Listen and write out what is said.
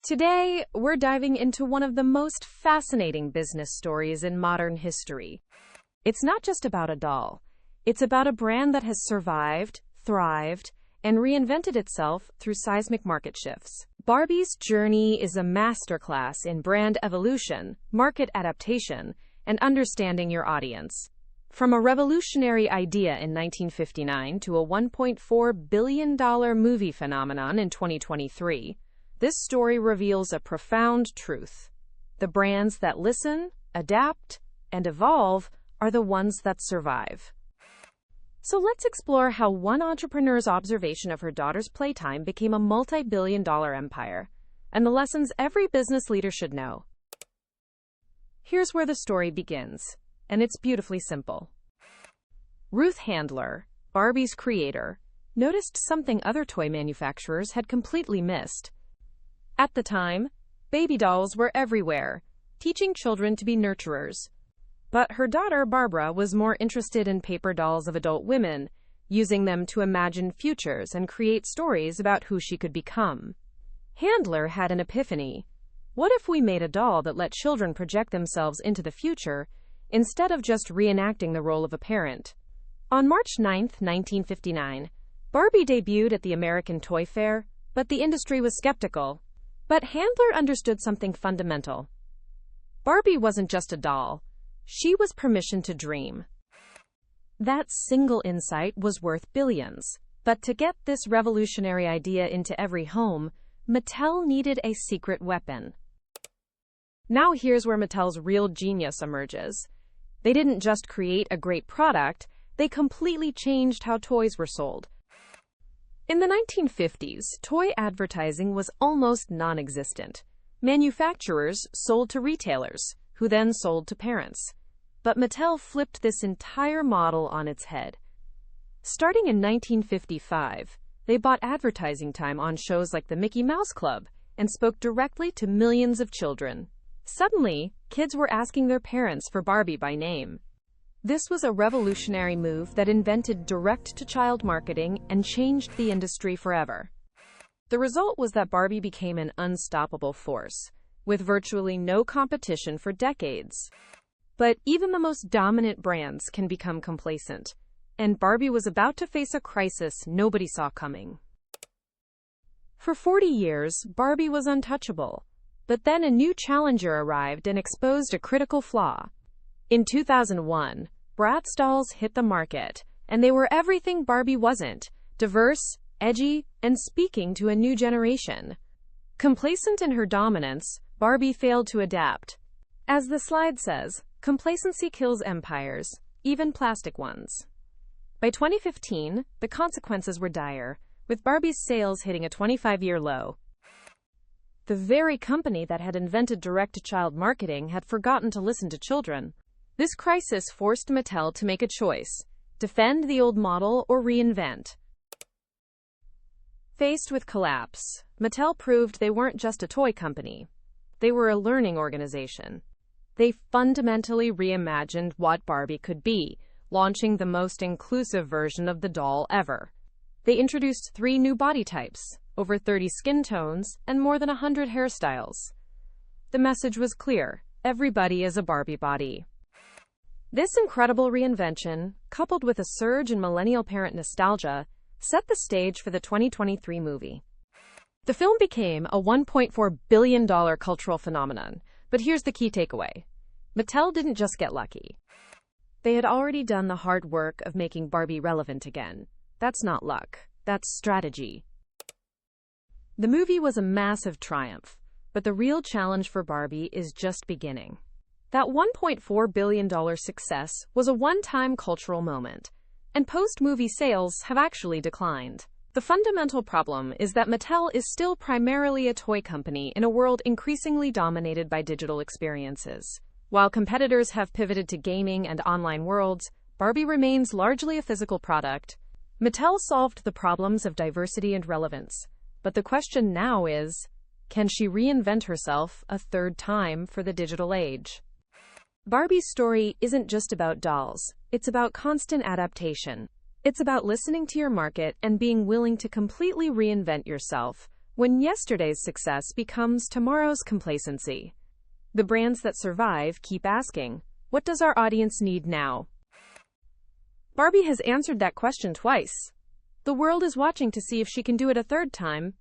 Today, we're diving into one of the most fascinating business stories in modern history. It's not just about a doll. It's about a brand that has survived, thrived, and reinvented itself through seismic market shifts. Barbie's journey is a masterclass in brand evolution, market adaptation, and understanding your audience. From a revolutionary idea in 1959 to a $1.4 billion movie phenomenon in 2023, this story reveals a profound truth. The brands that listen, adapt, and evolve are the ones that survive. So let's explore how one entrepreneur's observation of her daughter's playtime became a multi-billion-dollar empire, and the lessons every business leader should know. Here's where the story begins, and it's beautifully simple. Ruth Handler, Barbie's creator, noticed something other toy manufacturers had completely missed. At the time, baby dolls were everywhere, teaching children to be nurturers. But her daughter, Barbara, was more interested in paper dolls of adult women, using them to imagine futures and create stories about who she could become. Handler had an epiphany. What if we made a doll that let children project themselves into the future, instead of just reenacting the role of a parent? On March 9, 1959, Barbie debuted at the American Toy Fair, but the industry was skeptical. But Handler understood something fundamental. Barbie wasn't just a doll. She was permission to dream. That single insight was worth billions. But to get this revolutionary idea into every home, Mattel needed a secret weapon. Now here's where Mattel's real genius emerges. They didn't just create a great product, they completely changed how toys were sold. In the 1950s, toy advertising was almost non-existent. Manufacturers sold to retailers, who then sold to parents. But Mattel flipped this entire model on its head. Starting in 1955, they bought advertising time on shows like the Mickey Mouse Club and spoke directly to millions of children. Suddenly, kids were asking their parents for Barbie by name. This was a revolutionary move that invented direct-to-child marketing and changed the industry forever. The result was that Barbie became an unstoppable force, with virtually no competition for decades. But even the most dominant brands can become complacent, and Barbie was about to face a crisis nobody saw coming. For 40 years, Barbie was untouchable, but then a new challenger arrived and exposed a critical flaw. In 2001, Bratz dolls hit the market, and they were everything Barbie wasn't: diverse, edgy, and speaking to a new generation. Complacent in her dominance, Barbie failed to adapt. As the slide says, complacency kills empires, even plastic ones. By 2015, the consequences were dire, with Barbie's sales hitting a 25-year low. The very company that had invented direct-to-child marketing had forgotten to listen to children. This crisis forced Mattel to make a choice: defend the old model or reinvent. Faced with collapse, Mattel proved they weren't just a toy company. They were a learning organization. They fundamentally reimagined what Barbie could be, launching the most inclusive version of the doll ever. They introduced 3 new body types, over 30 skin tones, and more than 100 hairstyles. The message was clear: everybody is a Barbie body. This incredible reinvention, coupled with a surge in millennial parent nostalgia, set the stage for the 2023 movie. The film became a $1.4 billion cultural phenomenon, but here's the key takeaway. Mattel didn't just get lucky. They had already done the hard work of making Barbie relevant again. That's not luck, that's strategy. The movie was a massive triumph, but the real challenge for Barbie is just beginning. That $1.4 billion success was a one-time cultural moment, and post-movie sales have actually declined. The fundamental problem is that Mattel is still primarily a toy company in a world increasingly dominated by digital experiences. While competitors have pivoted to gaming and online worlds, Barbie remains largely a physical product. Mattel solved the problems of diversity and relevance, but the question now is, can she reinvent herself a third time for the digital age? Barbie's story isn't just about dolls, it's about constant adaptation. It's about listening to your market and being willing to completely reinvent yourself, When yesterday's success becomes tomorrow's complacency. The brands that survive keep asking, what does our audience need now? Barbie has answered that question twice. The world is watching to see if she can do it a third time.